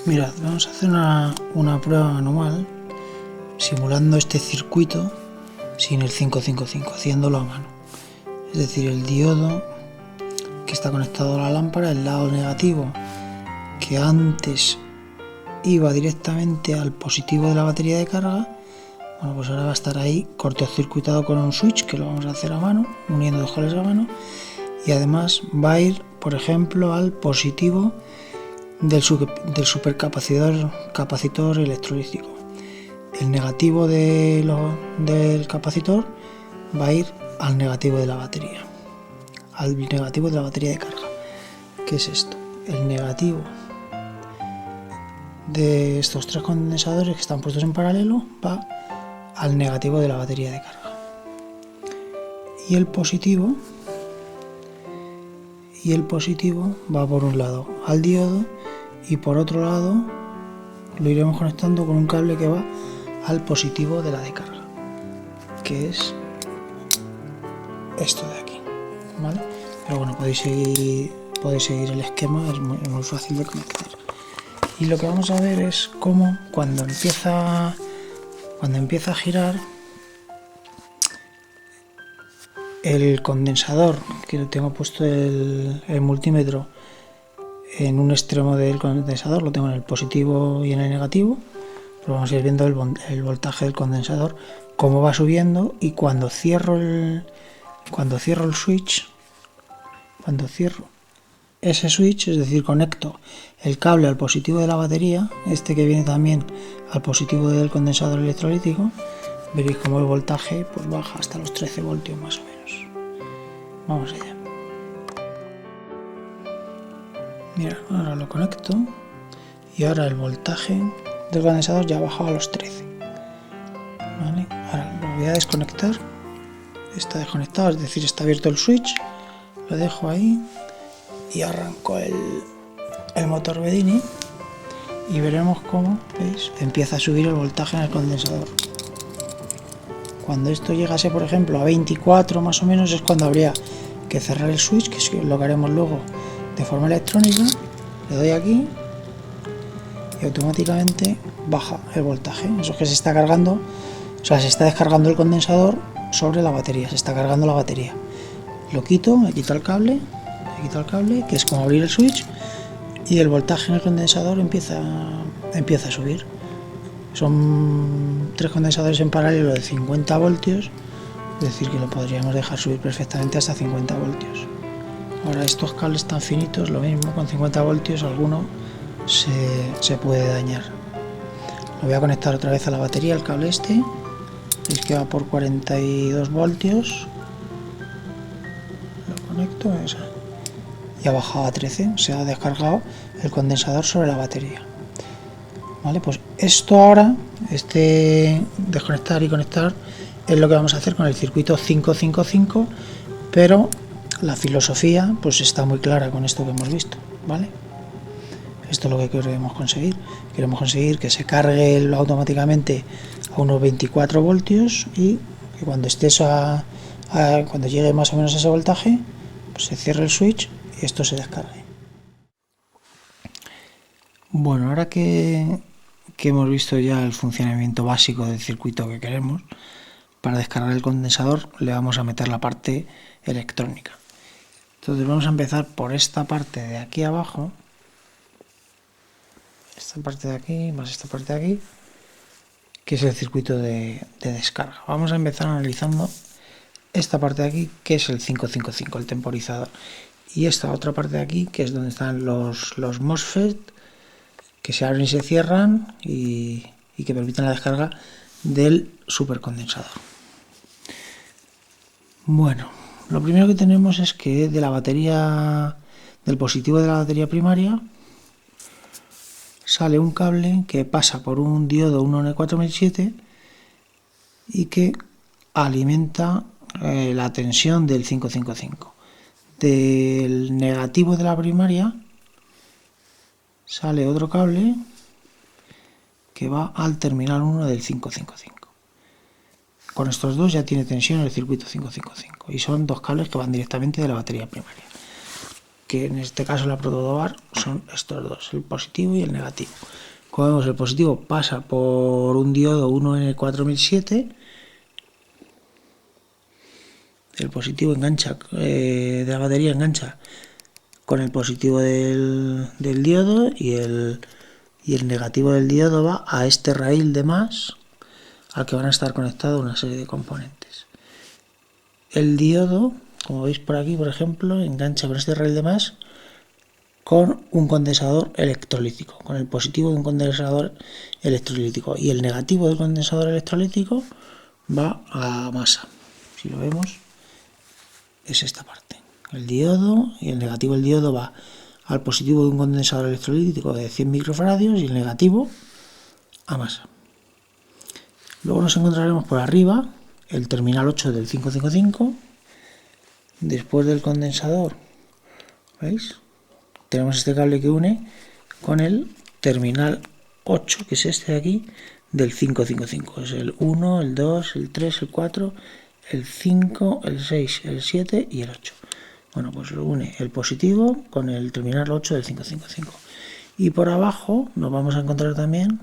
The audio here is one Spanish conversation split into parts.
Mirad, vamos a hacer una prueba manual simulando este circuito sin el 555, haciéndolo a mano. Es decir, el diodo que está conectado a la lámpara, el lado negativo, que antes iba directamente al positivo de la batería de carga, bueno, pues ahora va a estar ahí cortocircuitado con un switch, que lo vamos a hacer a mano, uniendo dos cables a mano, y además va a ir, por ejemplo, al positivo del supercapacitor electrolítico. El negativo del capacitor va a ir al negativo de la batería, al negativo de la batería de carga. ¿Qué es esto? El negativo de estos tres condensadores que están puestos en paralelo va al negativo de la batería de carga. Y el positivo va por un lado al diodo y por otro lado lo iremos conectando con un cable que va al positivo de la de carga, que es esto de aquí, ¿vale? Pero bueno, podéis seguir el esquema, es muy fácil de conectar. Y lo que vamos a ver es cómo cuando empieza a girar el condensador, que tengo puesto el multímetro en un extremo del condensador, lo tengo en el positivo y en el negativo, pero vamos a ir viendo el voltaje del condensador, cómo va subiendo, y cuando cierro el switch, cuando cierro ese switch, es decir, conecto el cable al positivo de la batería, este que viene también al positivo del condensador electrolítico, veréis cómo el voltaje pues baja hasta los 13 voltios más o menos. Vamos allá. Mira, ahora lo conecto y ahora el voltaje del condensador ya ha bajado a los 13. ¿Vale? Ahora lo voy a desconectar. Está desconectado, es decir, está abierto el switch. Lo dejo ahí y arranco el motor Bedini y veremos cómo, ¿veis?, empieza a subir el voltaje en el condensador. Cuando esto llegase, por ejemplo, a 24 más o menos, es cuando habría que cerrar el switch, que es lo que haremos luego de forma electrónica. Le doy aquí y automáticamente baja el voltaje. Eso es que se está cargando, o sea, se está descargando el condensador sobre la batería, se está cargando la batería. Lo quito, me quito el cable, que es como abrir el switch, y el voltaje en el condensador empieza a subir. Son tres condensadores en paralelo de 50 voltios, es decir, que lo podríamos dejar subir perfectamente hasta 50 voltios. Ahora, estos cables tan finitos, lo mismo, con 50 voltios alguno se puede dañar. Lo voy a conectar otra vez a la batería, el cable este, veis que va por 42 voltios. Lo conecto, y ha bajado a 13, se ha descargado el condensador sobre la batería. Vale, pues esto ahora, desconectar y conectar, es lo que vamos a hacer con el circuito 555, pero la filosofía pues está muy clara con esto que hemos visto, ¿vale? Esto es lo que queremos conseguir. Queremos conseguir que se cargue automáticamente a unos 24 voltios y que cuando cuando llegue más o menos a ese voltaje, pues se cierre el switch y esto se descargue. Bueno, ahora que hemos visto ya el funcionamiento básico del circuito que queremos, para descargar el condensador le vamos a meter la parte electrónica. Entonces vamos a empezar por esta parte de aquí abajo, esta parte de aquí más esta parte de aquí, que es el circuito de descarga. Vamos a empezar analizando esta parte de aquí, que es el 555, el temporizador, y esta otra parte de aquí, que es donde están los MOSFET, que se abren y se cierran y que permiten la descarga del supercondensador. Bueno, lo primero que tenemos es que de la batería, del positivo de la batería primaria, sale un cable que pasa por un diodo 1N4007 y que alimenta la tensión del 555. Del negativo de la primaria sale otro cable que va al terminal 1 del 555. Con estos dos ya tiene tensión el circuito 555 y son dos cables que van directamente de la batería primaria. que en este caso la protobar son estos dos, el positivo y el negativo. Como vemos, el positivo pasa por un diodo 1N4007, el positivo engancha de la batería engancha con el positivo del diodo y el negativo del diodo va a este raíl de más al que van a estar conectados una serie de componentes. El diodo, como veis por aquí, por ejemplo, engancha con este raíl de más con un condensador electrolítico, con el positivo de un condensador electrolítico, y el negativo del condensador electrolítico va a masa. Si lo vemos, es esta parte. El diodo y el negativo del diodo va al positivo de un condensador electrolítico de 100 microfaradios y el negativo a masa. Luego nos encontraremos por arriba el terminal 8 del 555. Después del condensador, ¿veis? Tenemos este cable que une con el terminal 8, que es este de aquí, del 555. Es el 1, el 2, el 3, el 4, el 5, el 6, el 7 y el 8. Bueno, pues lo une el positivo con el terminal 8 del 555. Y por abajo nos vamos a encontrar también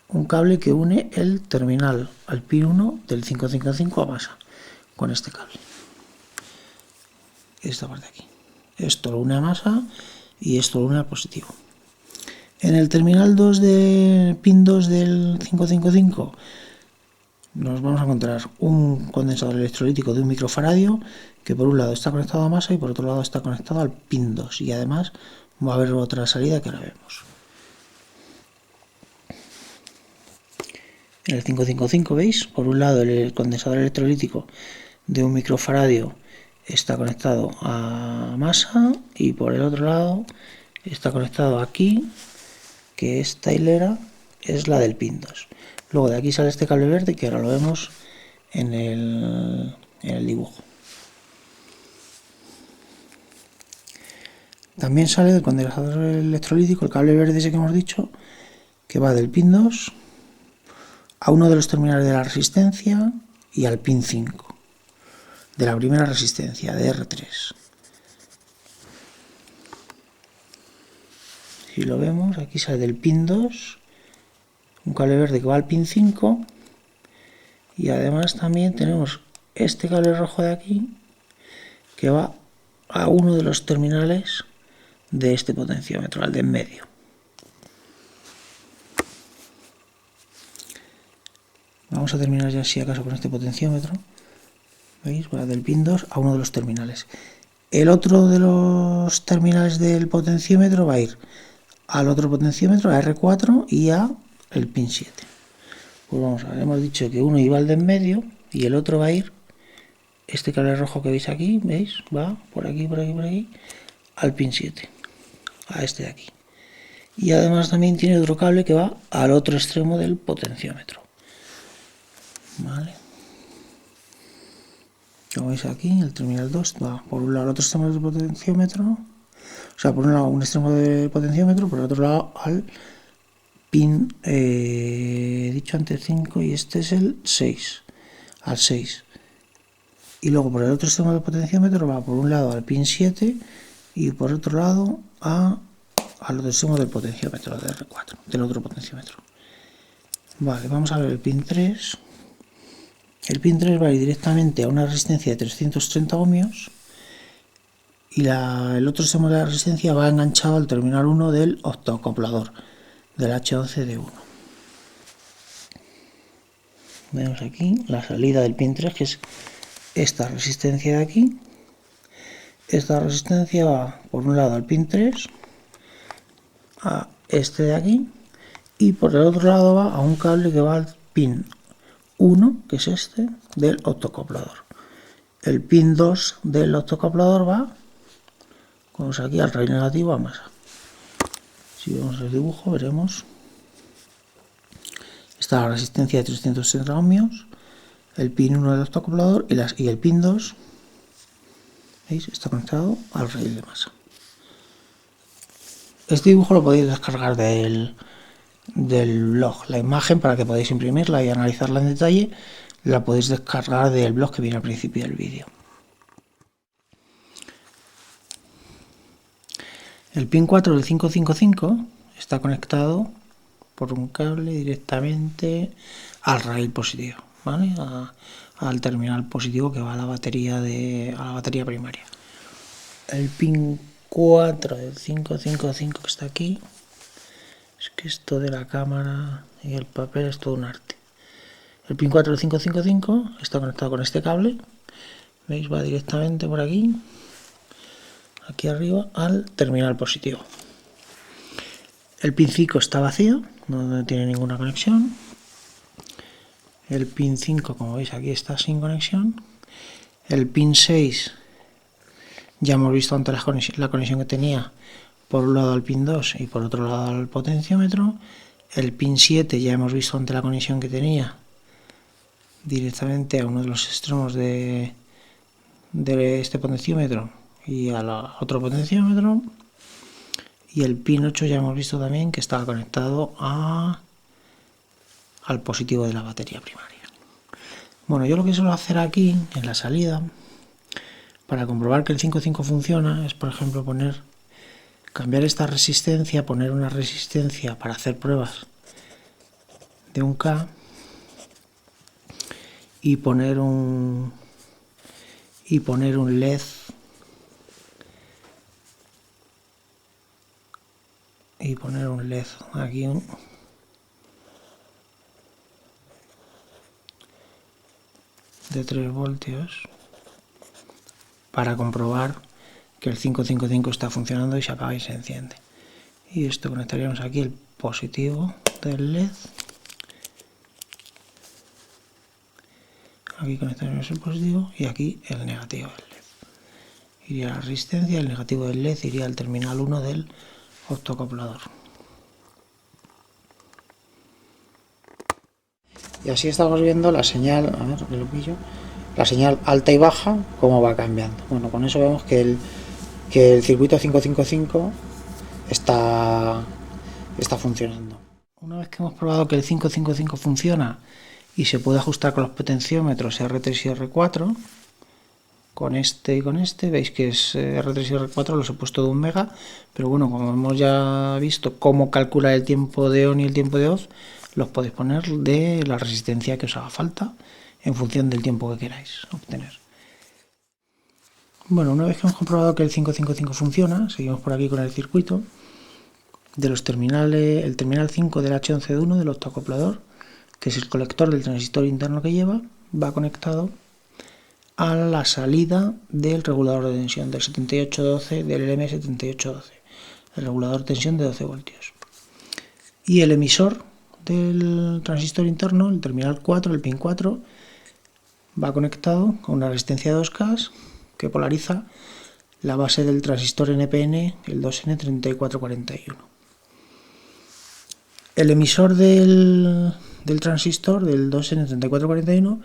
un cable que une el terminal al pin 1 del 555 a masa, con este cable. Esta parte de aquí. Esto lo une a masa y esto lo une al positivo. En el terminal 2 del pin 2 del 555 nos vamos a encontrar un condensador electrolítico de 1 microfaradio que por un lado está conectado a masa y por otro lado está conectado al pin 2, y además va a haber otra salida que ahora vemos. En el 555, ¿veis? Por un lado el condensador electrolítico de 1 microfaradio está conectado a masa y por el otro lado está conectado aquí, que esta hilera es la del pin 2. Luego de aquí sale este cable verde que ahora lo vemos en el dibujo. También sale del condensador electrolítico el cable verde ese que hemos dicho, que va del pin 2 a uno de los terminales de la resistencia y al pin 5 de la primera resistencia, de R3. Si lo vemos, aquí sale del pin 2 un cable verde que va al pin 5, y además también tenemos este cable rojo de aquí que va a uno de los terminales de este potenciómetro, al de en medio. Vamos a terminar ya si acaso con este potenciómetro. ¿Veis? Va del pin 2 a uno de los terminales. El otro de los terminales del potenciómetro va a ir al otro potenciómetro, a R4 y a el pin 7. Pues vamos a ver, hemos dicho que uno iba al de en medio y el otro va a ir, este cable rojo que veis aquí, ¿veis? Va por aquí, por aquí, por aquí, al pin 7, a este de aquí. Y además también tiene otro cable que va al otro extremo del potenciómetro. ¿Vale? Como veis aquí, el terminal 2 va por un lado al otro extremo del potenciómetro, o sea, por un lado un extremo del potenciómetro, por el otro lado al pin, he dicho antes 5 y este es el 6, al 6. Y luego por el otro extremo del potenciómetro va por un lado al pin 7 y por otro lado al otro extremo del potenciómetro, de R4, del otro potenciómetro. Vale, vamos a ver el pin 3. El pin 3 va a ir directamente a una resistencia de 330 ohmios y el otro extremo de la resistencia va enganchado al terminal 1 del octoacoplador, del H11D1. Vemos aquí la salida del pin 3, que es esta resistencia de aquí. Esta resistencia va por un lado al pin 3, a este de aquí, y por el otro lado va a un cable que va al pin 1, que es este, del octoacoplador. El pin 2 del octoacoplador va, como es aquí, al raíl negativo a masa. Si vemos el dibujo veremos, está la resistencia de 360 ohmios, el pin 1 del octoacoplador y el pin 2, ¿veis? Está conectado al raíl de masa. Este dibujo lo podéis descargar del blog. La imagen, para que podáis imprimirla y analizarla en detalle, la podéis descargar del blog que viene al principio del vídeo. El pin 4 del 555 está conectado por un cable directamente al rail positivo, ¿vale? Al terminal positivo que va a la batería primaria. El pin 4 del 555 que está aquí, es que esto de la cámara y el papel es todo un arte. El pin 4 del 555 está conectado con este cable, veis, va directamente por aquí arriba al terminal positivo. El pin 5 está vacío, no tiene ninguna conexión. El pin 5, como veis, aquí está sin conexión. El pin 6, ya hemos visto antes la conexión que tenía por un lado al pin 2 y por otro lado al potenciómetro. El pin 7 ya hemos visto antes la conexión que tenía directamente a uno de los extremos de este potenciómetro y al otro potenciómetro. Y el pin 8 ya hemos visto también que estaba conectado al positivo de la batería primaria. Bueno, yo lo que suelo hacer aquí en la salida para comprobar que el 5.5 funciona es, por ejemplo, cambiar esta resistencia, poner una resistencia para hacer pruebas de 1K y poner un LED aquí de 3 voltios para comprobar que el 555 está funcionando y se apaga y se enciende. Y esto conectaríamos aquí el positivo del LED. Aquí conectaríamos el positivo y aquí el negativo del LED. Iría a la resistencia, el negativo del LED iría al terminal 1 del optocoplador. Y así estamos viendo la señal, a ver, que lo pillo, la señal alta y baja, cómo va cambiando. Bueno, con eso vemos que el circuito 555 está funcionando. Una vez que hemos probado que el 555 funciona y se puede ajustar con los potenciómetros R3 y R4, con este y con este, veis que es R3 y R4 los he puesto de 1 mega, pero bueno, como hemos ya visto cómo calcular el tiempo de on y el tiempo de off, los podéis poner de la resistencia que os haga falta en función del tiempo que queráis obtener. Bueno, una vez que hemos comprobado que el 555 funciona, seguimos por aquí con el circuito de los terminales, el terminal 5 del H11D1 del octoacoplador, que es el colector del transistor interno que lleva, va conectado a la salida del regulador de tensión del 7812, del LM7812, el regulador de tensión de 12 voltios. Y el emisor del transistor interno, el terminal 4, el pin 4, va conectado con una resistencia de 2K que polariza la base del transistor NPN, el 2N3441. El emisor del transistor, del 2N3441,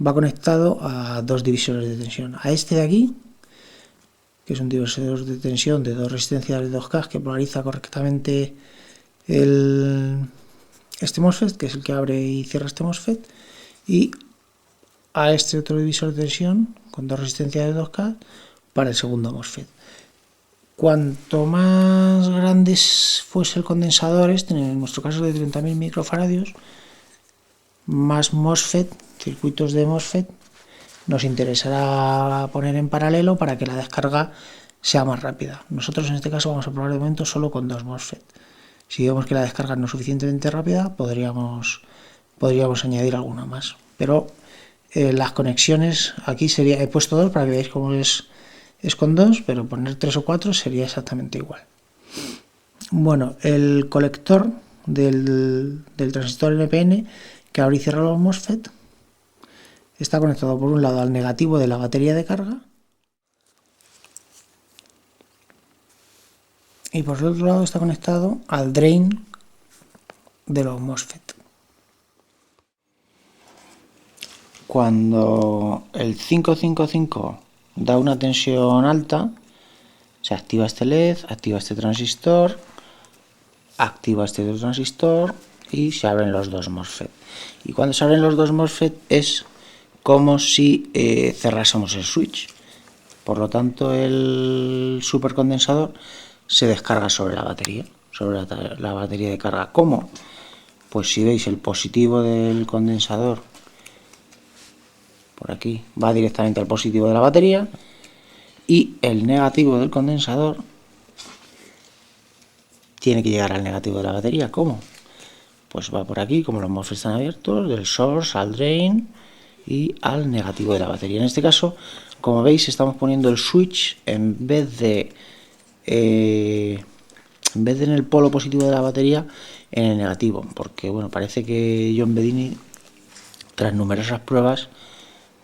va conectado a dos divisores de tensión. A este de aquí, que es un divisor de tensión de dos resistencias de 2K que polariza correctamente este MOSFET, que es el que abre y cierra este MOSFET, y a este otro divisor de tensión con dos resistencias de 2K para el segundo MOSFET. Cuanto más grande fuese el condensador, en nuestro caso de 30.000 microfaradios, más MOSFET, circuitos de MOSFET, nos interesará poner en paralelo para que la descarga sea más rápida. Nosotros en este caso vamos a probar de momento solo con 2 MOSFET. Si vemos que la descarga no es suficientemente rápida, podríamos añadir alguna más. Pero las conexiones, aquí he puesto 2 para que veáis cómo es con 2, pero poner 3 o 4 sería exactamente igual. Bueno, el colector del transistor NPN que abre y cierra los MOSFET está conectado por un lado al negativo de la batería de carga y por el otro lado está conectado al drain de los MOSFET. Cuando el 555 da una tensión alta, se activa este LED, activa este transistor, activa este otro transistor y se abren los dos MOSFET. Y cuando se abren los dos MOSFET es como si cerrásemos el switch. Por lo tanto, el supercondensador se descarga sobre la batería, sobre la batería de carga. ¿Cómo? Pues si veis, el positivo del condensador por aquí va directamente al positivo de la batería y el negativo del condensador tiene que llegar al negativo de la batería. ¿Cómo? Pues va por aquí, como los MOSFET están abiertos, del source al drain y al negativo de la batería. En este caso, como veis, estamos poniendo el switch en vez de en el polo positivo de la batería, en el negativo, porque bueno, parece que John Bedini, tras numerosas pruebas,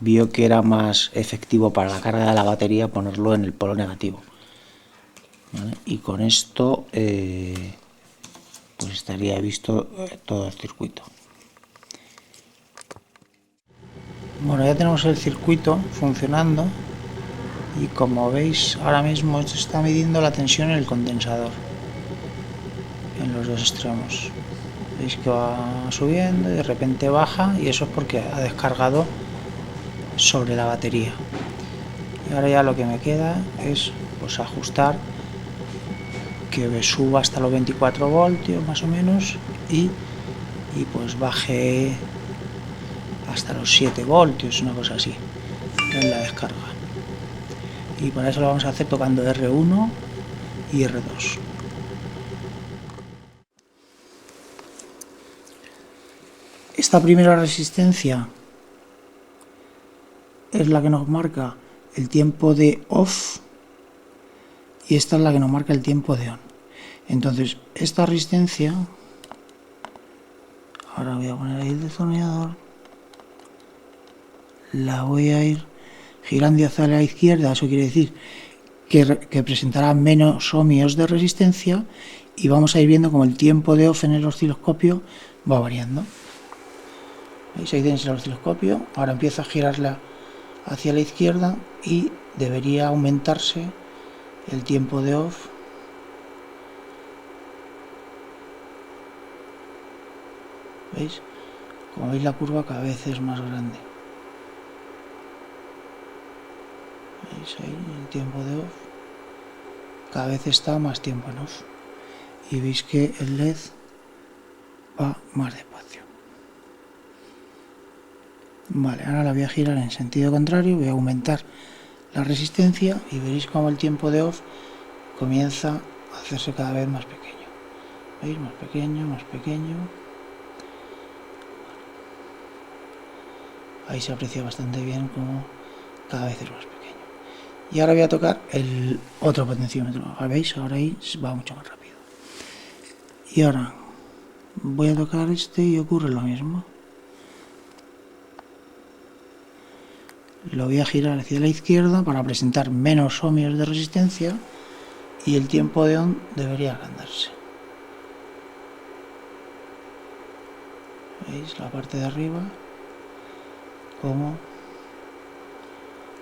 vio que era más efectivo para la carga de la batería ponerlo en el polo negativo, ¿vale? Y con esto pues estaría visto todo el circuito. Bueno, ya tenemos el circuito funcionando y como veis ahora mismo se está midiendo la tensión en el condensador en los dos extremos. Veis que va subiendo y de repente baja, y eso es porque ha descargado sobre la batería. Y ahora ya lo que me queda es pues ajustar que suba hasta los 24 voltios más o menos y pues baje hasta los 7 voltios, una cosa así, en la descarga. Y para eso lo vamos a hacer tocando R1 y R2. Esta primera resistencia es la que nos marca el tiempo de off y esta es la que nos marca el tiempo de on. Entonces esta resistencia, ahora voy a poner ahí el destornillador, la voy a ir girando hacia la izquierda. Eso quiere decir que presentará menos ohmios de resistencia y vamos a ir viendo como el tiempo de off en el osciloscopio va variando. ¿Veis? Ahí tenéis el osciloscopio. Ahora empiezo a girarla hacia la izquierda y debería aumentarse el tiempo de off. ¿Veis? Como veis, la curva cada vez es más grande. ¿Veis ahí el tiempo de off? Cada vez está más tiempo en off. Y veis que el LED va más despacio. Vale, ahora la voy a girar en sentido contrario, voy a aumentar la resistencia y veréis como el tiempo de off comienza a hacerse cada vez más pequeño. ¿Veis? Más pequeño, más pequeño. Ahí se aprecia bastante bien como cada vez es más pequeño. Y ahora voy a tocar el otro potenciómetro. ¿Veis? Ahora ahí va mucho más rápido. Y ahora voy a tocar este y ocurre lo mismo. Lo voy a girar hacia la izquierda para presentar menos ohmios de resistencia y el tiempo de on debería agrandarse. ¿Veis? La parte de arriba como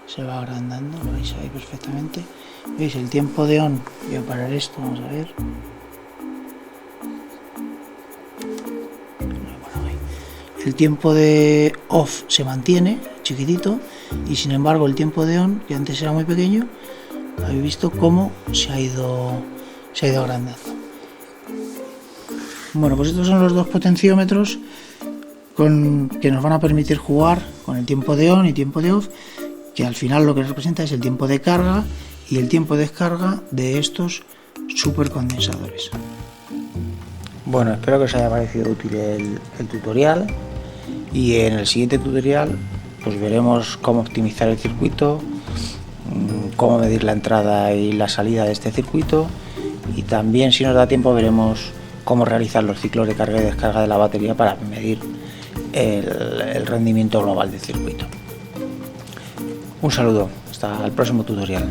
se va agrandando, lo veis ahí perfectamente. ¿Veis? El tiempo de on, voy a parar esto, vamos a ver. El tiempo de off se mantiene chiquitito y sin embargo el tiempo de on, que antes era muy pequeño, habéis visto cómo se ha ido agrandando. Bueno, pues estos son los dos potenciómetros que nos van a permitir jugar con el tiempo de on y tiempo de off, que al final lo que representa es el tiempo de carga y el tiempo de descarga de estos supercondensadores. Bueno, espero que os haya parecido útil el tutorial, y en el siguiente tutorial pues veremos cómo optimizar el circuito, cómo medir la entrada y la salida de este circuito, y también, si nos da tiempo, veremos cómo realizar los ciclos de carga y descarga de la batería para medir el rendimiento global del circuito. Un saludo, hasta el próximo tutorial.